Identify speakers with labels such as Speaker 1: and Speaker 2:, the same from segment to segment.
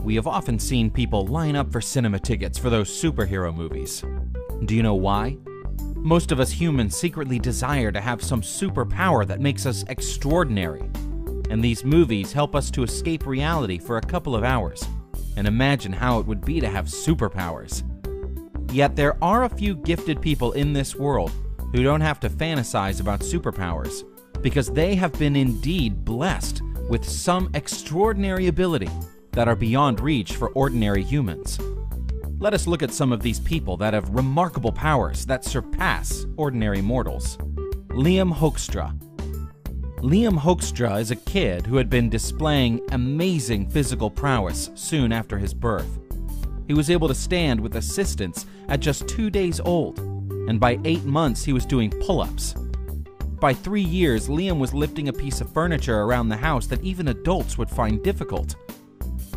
Speaker 1: we have often seen people line up for cinema tickets for those superhero movies. Do you know why? Most of us humans secretly desire to have some superpower that makes us extraordinary. And these movies help us to escape reality for a couple of hours and imagine how it would be to have superpowers. Yet there are a few gifted people in this world who don't have to fantasize about superpowers because they have been indeed blessed with some extraordinary ability that are beyond reach for ordinary humans. Let us look at some of these people that have remarkable powers that surpass ordinary mortals. Liam Hoekstra. Liam Hoekstra is a kid who had been displaying amazing physical prowess soon after his birth. He was able to stand with assistance at just 2 days old, and by 8 months he was doing pull-ups. By 3 years, Liam was lifting a piece of furniture around the house that even adults would find difficult.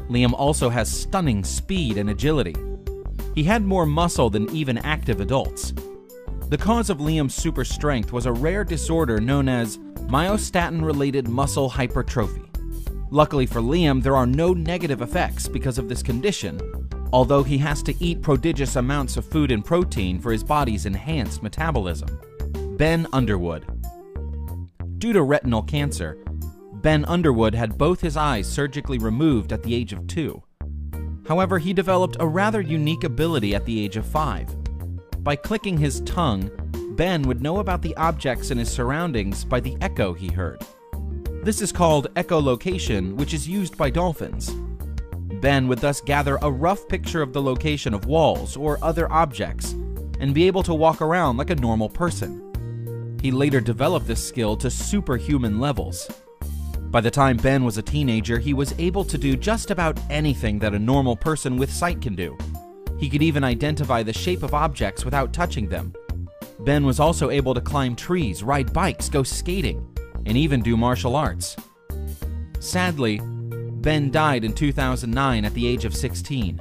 Speaker 1: Liam also has stunning speed and agility. He had more muscle than even active adults. The cause of Liam's super strength was a rare disorder known as myostatin-related muscle hypertrophy. Luckily for Liam, there are no negative effects because of this condition, although he has to eat prodigious amounts of food and protein for his body's enhanced metabolism. Ben Underwood. Due to retinal cancer, Ben Underwood had both his eyes surgically removed at the age of 2. However, he developed a rather unique ability at the age of 5. By clicking his tongue, Ben would know about the objects in his surroundings by the echo he heard. This is called echolocation, which is used by dolphins. Ben would thus gather a rough picture of the location of walls or other objects and be able to walk around like a normal person. He later developed this skill to superhuman levels. By the time Ben was a teenager, he was able to do just about anything that a normal person with sight can do. He could even identify the shape of objects without touching them. Ben was also able to climb trees, ride bikes, go skating, and even do martial arts. Sadly, Ben died in 2009 at the age of 16.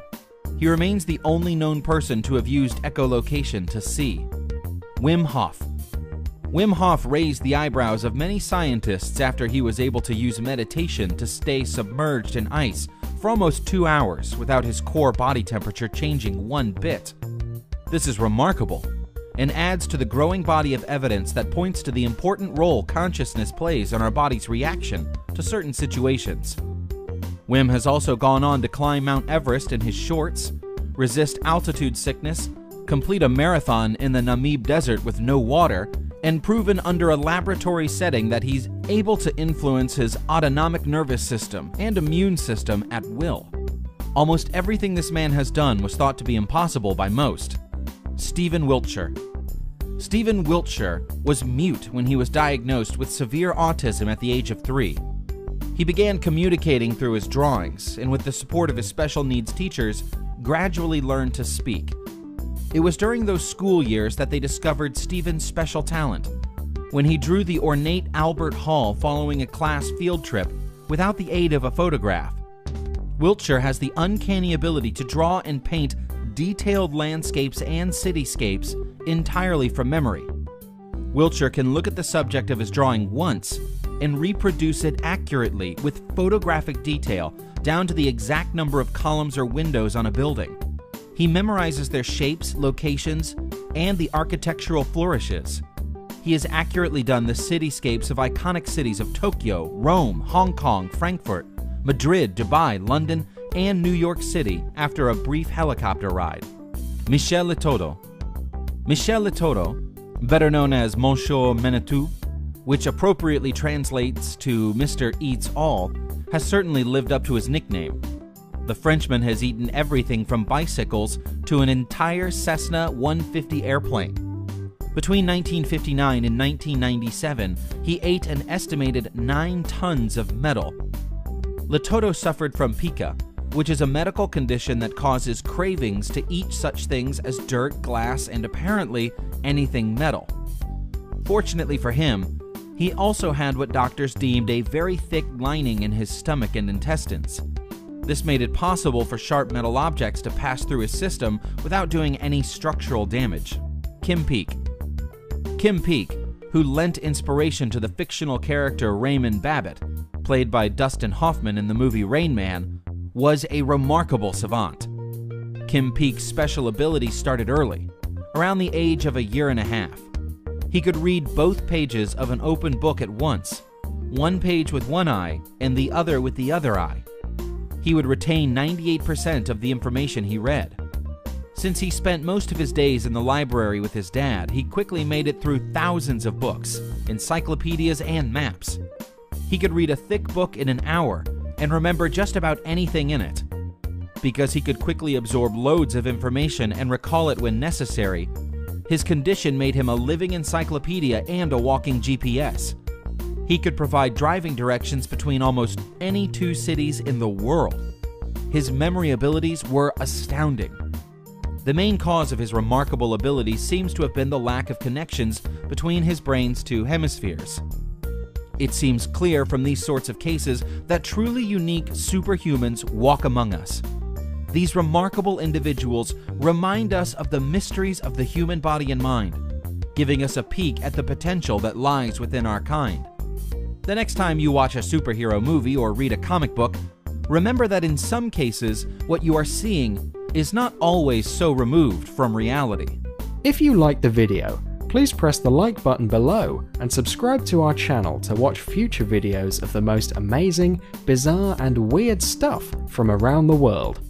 Speaker 1: He remains the only known person to have used echolocation to see. Wim Hof. Wim Hof raised the eyebrows of many scientists after he was able to use meditation to stay submerged in ice for almost 2 hours without his core body temperature changing one bit. This is remarkable and adds to the growing body of evidence that points to the important role consciousness plays in our body's reaction to certain situations. Wim has also gone on to climb Mount Everest in his shorts, resist altitude sickness, complete a marathon in the Namib Desert with no water, and proven under a laboratory setting that he's able to influence his autonomic nervous system and immune system at will. Almost everything this man has done was thought to be impossible by most. Stephen Wiltshire. Stephen Wiltshire was mute when he was diagnosed with severe autism at the age of 3. He began communicating through his drawings, and with the support of his special needs teachers, gradually learned to speak. It was during those school years that they discovered Stephen's special talent, when he drew the ornate Albert Hall following a class field trip without the aid of a photograph. Wiltshire has the uncanny ability to draw and paint detailed landscapes and cityscapes entirely from memory. Wiltshire can look at the subject of his drawing once and reproduce it accurately with photographic detail down to the exact number of columns or windows on a building. He memorizes their shapes, locations, and the architectural flourishes. He has accurately done the cityscapes of iconic cities of Tokyo, Rome, Hong Kong, Frankfurt, Madrid, Dubai, London, and New York City after a brief helicopter ride. Michel Letoto. Michel Letoto, better known as Monsieur Manitou, which appropriately translates to Mr. Eats All, has certainly lived up to his nickname. The Frenchman has eaten everything from bicycles to an entire Cessna 150 airplane. Between 1959 and 1997, he ate an estimated 9 tons of metal. Letoto suffered from pica, which is a medical condition that causes cravings to eat such things as dirt, glass, and apparently anything metal. Fortunately for him, he also had what doctors deemed a very thick lining in his stomach and intestines. This made it possible for sharp metal objects to pass through his system without doing any structural damage. Kim Peek. Kim Peek, who lent inspiration to the fictional character Raymond Babbitt, played by Dustin Hoffman in the movie Rain Man, was a remarkable savant. Kim Peek's special ability started early, around the age of 1.5 years. He could read both pages of an open book at once, one page with one eye and the other with the other eye. He would retain 98% of the information he read. Since he spent most of his days in the library with his dad, he quickly made it through thousands of books, encyclopedias, and maps. He could read a thick book in an hour and remember just about anything in it. Because he could quickly absorb loads of information and recall it when necessary, his condition made him a living encyclopedia and a walking GPS. He could provide driving directions between almost any 2 cities in the world. His memory abilities were astounding. The main cause of his remarkable ability seems to have been the lack of connections between his brain's 2 hemispheres. It seems clear from these sorts of cases that truly unique superhumans walk among us. These remarkable individuals remind us of the mysteries of the human body and mind, giving us a peek at the potential that lies within our kind. The next time you watch a superhero movie or read a comic book, remember that in some cases, what you are seeing is not always so removed from reality.
Speaker 2: If you liked the video, please press the like button below and subscribe to our channel to watch future videos of the most amazing, bizarre, and weird stuff from around the world.